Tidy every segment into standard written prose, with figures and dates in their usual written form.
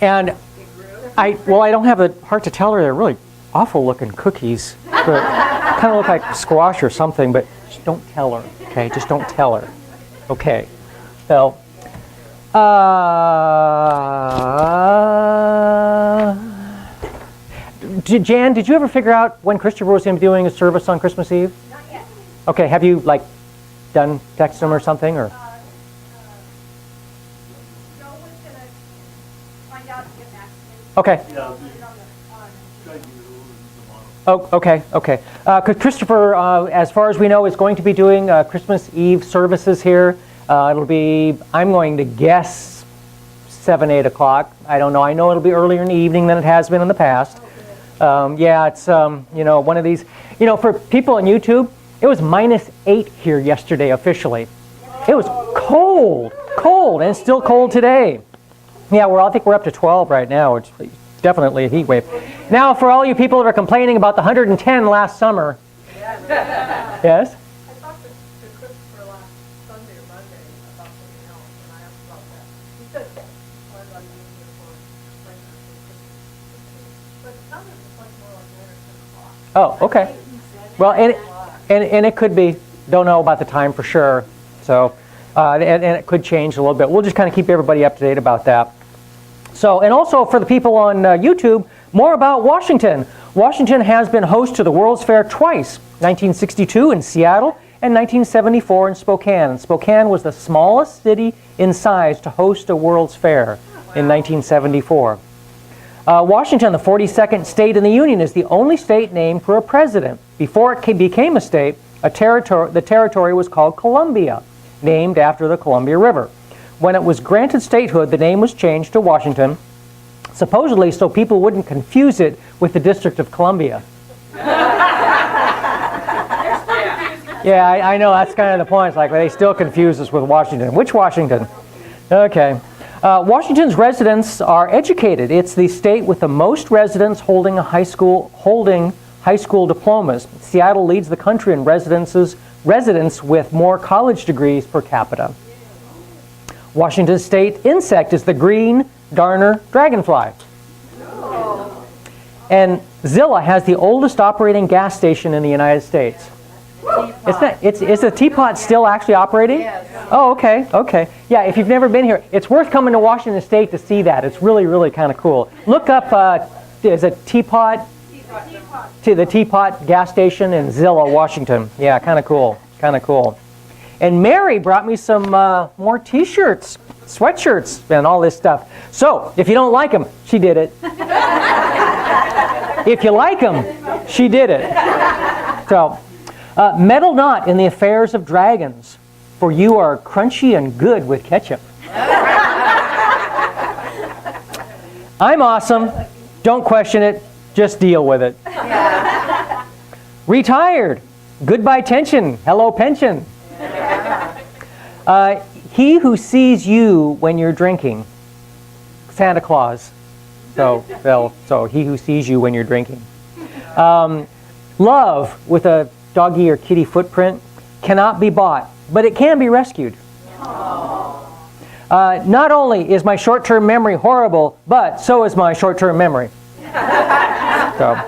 And I don't have the heart to tell her they're really awful looking cookies. Kind of look like squash or something, but just don't tell her, okay? Just don't tell her, okay? So, Jan, did you ever figure out when Christopher was going to be doing a service on Christmas Eve? Not yet. Okay, have you done text him or something, or? Joe was going to find out and get back to me. Okay. Oh, okay, okay. Because Christopher, as far as we know, is going to be doing Christmas Eve services here. It'll be, I'm going to guess, 7, 8 o'clock. I don't know. I know it'll be earlier in the evening than it has been in the past. Yeah, it's, one of these, for people on YouTube, it was -8 here yesterday officially. It was cold, and it's still cold today. Yeah, I think we're up to 12 right now. It's definitely a heat wave. Now, for all you people that are complaining about the 110 last summer. Yes? I talked to Christopher last Sunday or Monday about something else, and I asked about that. He said, "Why am I using it for Christmas?" But it sounded much more like 9 or 10 o'clock. Oh, okay. Well, and it could be. Don't know about the time for sure. So, and it could change a little bit. We'll just kind of keep everybody up to date about that. So, and also for the people on YouTube, more about Washington. Washington has been host to the World's Fair twice, 1962 in Seattle and 1974 in Spokane. And Spokane was the smallest city in size to host a World's Fair in 1974. Washington, the 42nd state in the Union, is the only state named for a president. Before it became a state, the territory was called Columbia, named after the Columbia River. When it was granted statehood, the name was changed to Washington, supposedly so people wouldn't confuse it with the District of Columbia. Yeah, I know, that's kind of the point. It's like they still confuse us with Washington. Which Washington? Okay. Washington's residents are educated. It's the state with the most residents holding high school diplomas. Seattle leads the country in residents with more college degrees per capita. Washington's state insect is the green darner dragonfly. And Zilla has the oldest operating gas station in the United States. Is the teapot still actually operating? Yes. Oh, okay, okay. Yeah, if you've never been here, it's worth coming to Washington State to see that. It's really, really kind of cool. Look up, is it Teapot? To the Teapot gas station in Zilla, Washington. Yeah, kind of cool, kind of cool. And Mary brought me some more t-shirts, sweatshirts, and all this stuff. So, if you don't like them, she did it. If you like them, she did it. So, meddle not in the affairs of dragons, for you are crunchy and good with ketchup. I'm awesome. Don't question it. Just deal with it. Retired. Goodbye tension. Hello pension. He who sees you when you're drinking. Santa Claus. So he who sees you when you're drinking. Love with a doggy or kitty footprint cannot be bought, but it can be rescued. Not only is my short-term memory horrible, but so is my short-term memory. So,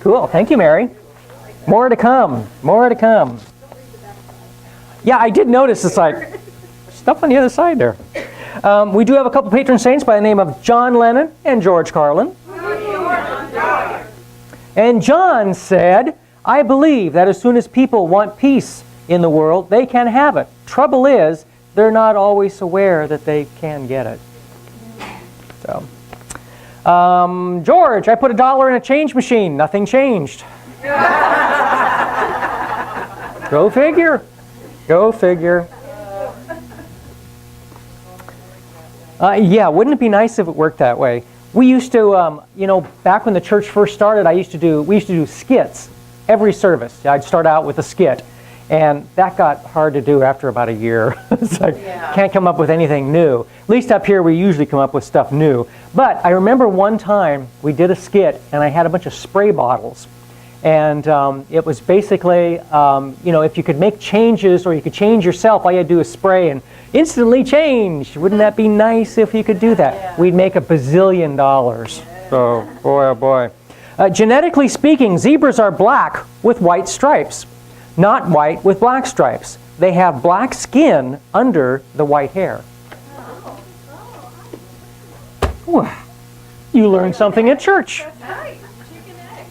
cool. Thank you, Mary. More to come. More to come. Yeah, I did notice it's like stuff on the other side there. We do have a couple patron saints by the name of John Lennon and George Carlin. And John said, I believe that as soon as people want peace in the world, they can have it. Trouble is, they're not always aware that they can get it. So, George, I put $1 in a change machine. Nothing changed. Go figure. Go figure. Yeah, wouldn't it be nice if it worked that way? We used to, back when the church first started, we used to do skits every service. I'd start out with a skit, and that got hard to do after about a year. It's like, can't come up with anything new. At least up here, we usually come up with stuff new. But I remember one time we did a skit, and I had a bunch of spray bottles. And it was basically, if you could make changes or you could change yourself, all you had to do is spray and instantly change. Wouldn't that be nice if you could do that? Yeah. We'd make $1 bazillion. Yeah. So, boy, oh boy. Genetically speaking, zebras are black with white stripes, not white with black stripes. They have black skin under the white hair. Well, you learned something at church. That's right. Chicken egg.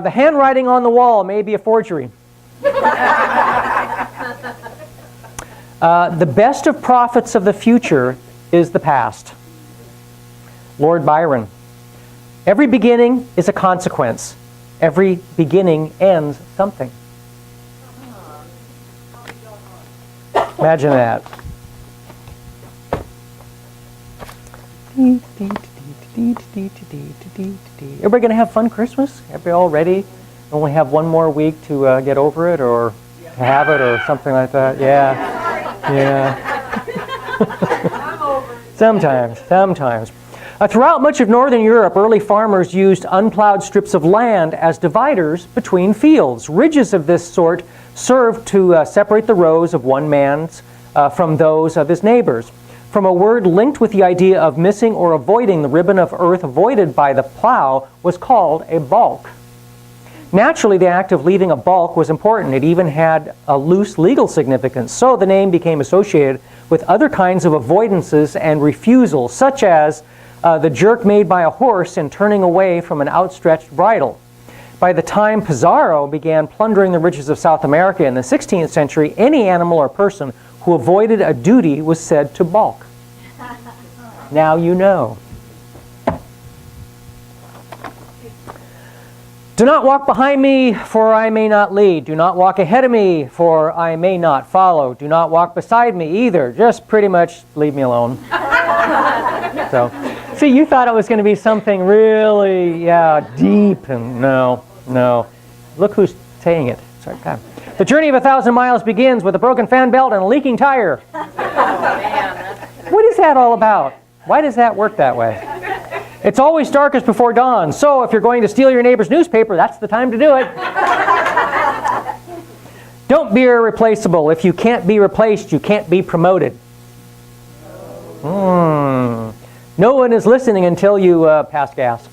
The handwriting on the wall may be a forgery. The best of prophets of the future is the past. Lord Byron. Every beginning is a consequence. Every beginning ends something. Imagine that. Everybody going to have fun Christmas? Everybody all ready? Only have one more week to get over it or to have it or something like that? Yeah. Yeah. Sometimes. Throughout much of northern Europe, early farmers used unplowed strips of land as dividers between fields. Ridges of this sort served to separate the rows of one man's from those of his neighbors. From a word linked with the idea of missing or avoiding the ribbon of earth avoided by the plow was called a balk. Naturally, the act of leaving a balk was important. It even had a loose legal significance. So the name became associated with other kinds of avoidances and refusals, such as the jerk made by a horse in turning away from an outstretched bridle. By the time Pizarro began plundering the riches of South America in the 16th century, any animal or person who avoided a duty was said to balk. Now you know. Do not walk behind me, for I may not lead. Do not walk ahead of me, for I may not follow. Do not walk beside me either. Just pretty much leave me alone. So, see, you thought it was going to be something really, deep, and no. Look who's saying it. Sorry, God. The journey of 1,000 miles begins with a broken fan belt and a leaking tire. What is that all about? Why does that work that way? It's always darkest before dawn, so if you're going to steal your neighbor's newspaper, that's the time to do it. Don't be irreplaceable. If you can't be replaced, you can't be promoted. No one is listening until you pass gas.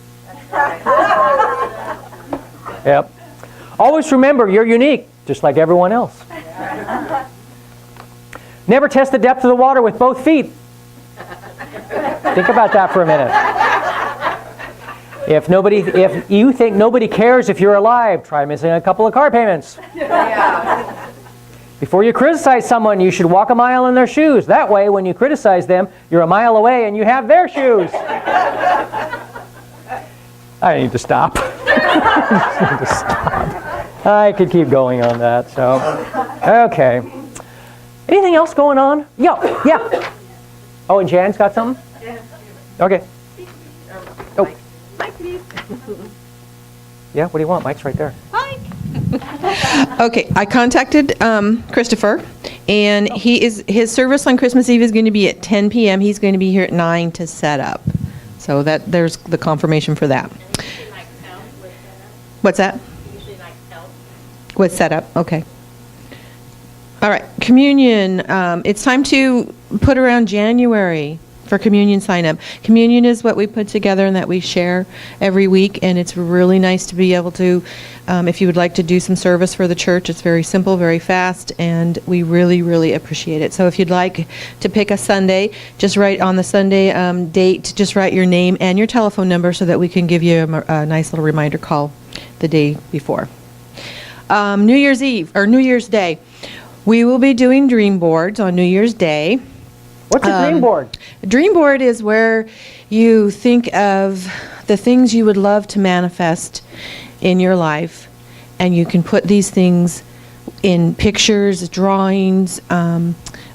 Yep. Always remember, you're unique, just like everyone else. Never test the depth of the water with both feet. Think about that for a minute. If you think nobody cares if you're alive, try missing a couple of car payments. Before you criticize someone, you should walk a mile in their shoes. That way, when you criticize them, you're a mile away and you have their shoes. I need to stop. I could keep going on that. So, okay. Anything else going on? Yeah. Oh, and Jan's got something? Okay. Oh. Mike, please. Yeah, what do you want? Mike's right there. Mike. Okay, I contacted Christopher, and his service on Christmas Eve is going to be at 10 p.m. He's going to be here at 9 to set up. So there's the confirmation for that. What's that? With setup, okay. All right, communion. It's time to put around January for communion sign up. Communion is what we put together and that we share every week, and it's really nice to be able to, if you would like to do some service for the church, it's very simple, very fast, and we really, really appreciate it. So if you'd like to pick a Sunday, just write on the Sunday date, just write your name and your telephone number so that we can give you a nice little reminder call the day before. New Year's Eve, or New Year's Day, we will be doing Dreamboards on New Year's Day. What's a dream board? A dream board is where you think of the things you would love to manifest in your life, and you can put these things in pictures, drawings,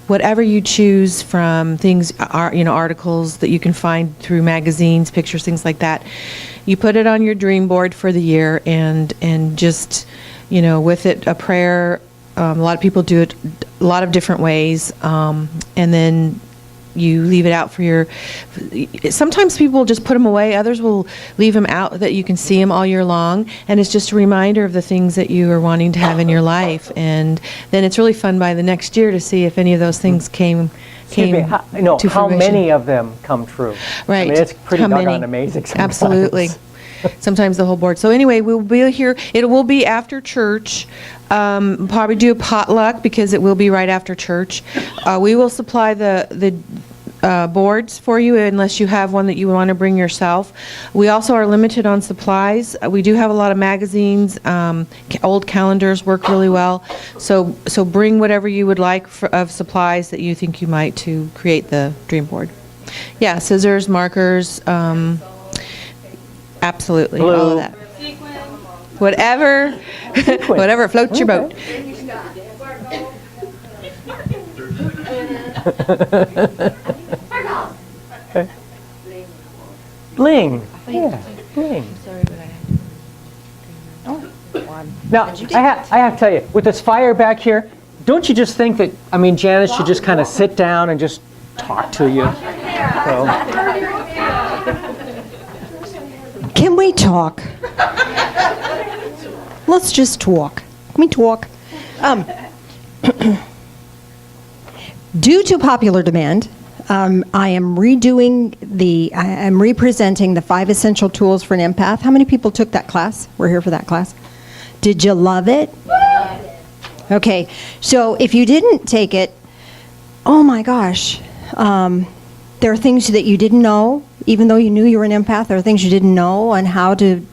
whatever you choose from things, articles that you can find through magazines, pictures, things like that. You put it on your dream board for the year, and just, with it, a prayer. A lot of people do it a lot of different ways, and then you leave it out for your, sometimes people just put them away, others will leave them out that you can see them all year long, and it's just a reminder of the things that you are wanting to have in your life, and then it's really fun by the next year to see if any of those things came Excuse me, to how fruition. many of them come true? Right. I mean, it's pretty How many? doggone amazing sometimes. Absolutely. Sometimes the whole board. So anyway, we'll be here. It will be after church. Probably do a potluck because it will be right after church. We will supply the boards for you unless you have one that you want to bring yourself. We also are limited on supplies. We do have a lot of magazines. Old calendars work really well. So bring whatever you would like of supplies that you think you might to create the dream board. Yeah, scissors, markers, absolutely, all of that. Whatever, whatever floats your boat. Bling. Yeah, bling. Now, I have to tell you, with this fire back here, don't you just think that, I mean, Janice should just kind of sit down and just talk to you? So. Can we talk? Let's just talk. Can we talk? Due to popular demand, I am representing the 5 essential tools for an empath. How many people took that class? We're here for that class. Did you love it? Okay, so if you didn't take it, oh my gosh, there are things that you didn't know, even though you knew you were an empath. There are things you didn't know on how to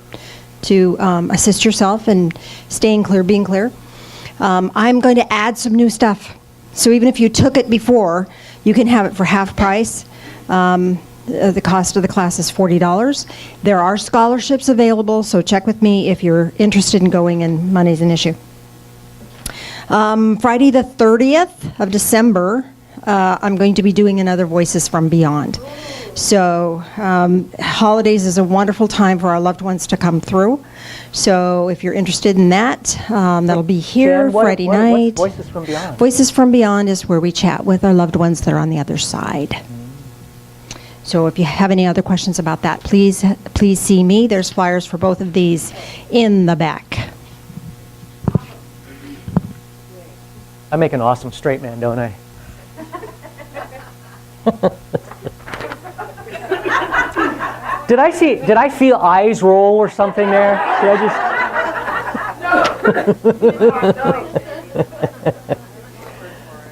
assist yourself and staying clear, being clear. I'm going to add some new stuff. So even if you took it before, you can have it for half price. The cost of the class is $40. There are scholarships available, so check with me if you're interested in going and money's an issue. Friday the 30th of December, I'm going to be doing another Voices from Beyond. So holidays is a wonderful time for our loved ones to come through. So if you're interested in that, that'll be here Jan, Friday night. What's Voices from Beyond? Voices from Beyond is where we chat with our loved ones that are on the other side. So if you have any other questions about that, please see me. There's flyers for both of these in the back. I make an awesome straight man, don't I? Did I feel eyes roll or something there? Did I just?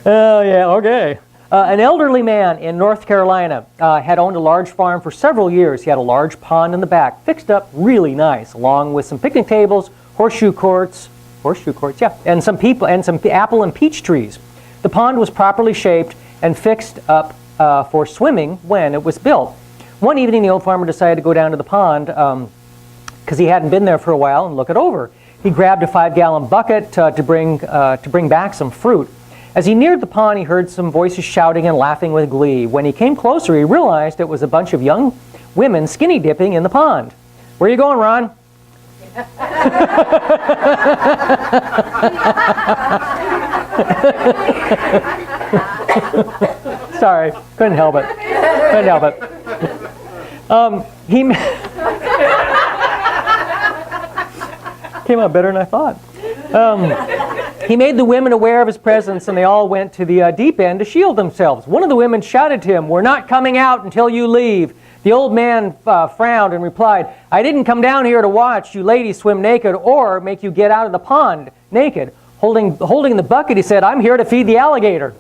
Oh, yeah, okay. An elderly man in North Carolina had owned a large farm for several years. He had a large pond in the back, fixed up really nice, along with some picnic tables, horseshoe courts, yeah, and some apple and peach trees. The pond was properly shaped and fixed up for swimming when it was built. One evening, the old farmer decided to go down to the pond because he hadn't been there for a while and look it over. He grabbed a 5-gallon bucket to bring back some fruit. As he neared the pond, he heard some voices shouting and laughing with glee. When he came closer, he realized it was a bunch of young women skinny dipping in the pond. Where are you going, Ron? Sorry, couldn't help it. Came out better than I thought. He made the women aware of his presence, and they all went to the deep end to shield themselves. One of the women shouted to him, "We're not coming out until you leave." The old man frowned and replied, "I didn't come down here to watch you ladies swim naked or make you get out of the pond naked." Holding the bucket, he said, "I'm here to feed the alligator."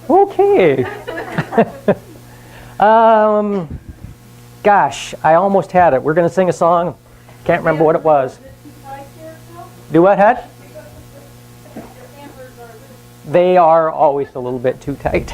Okay. Gosh, I almost had it. We're going to sing a song. Can't remember what it was. Do what, Hud? They are always a little bit too tight.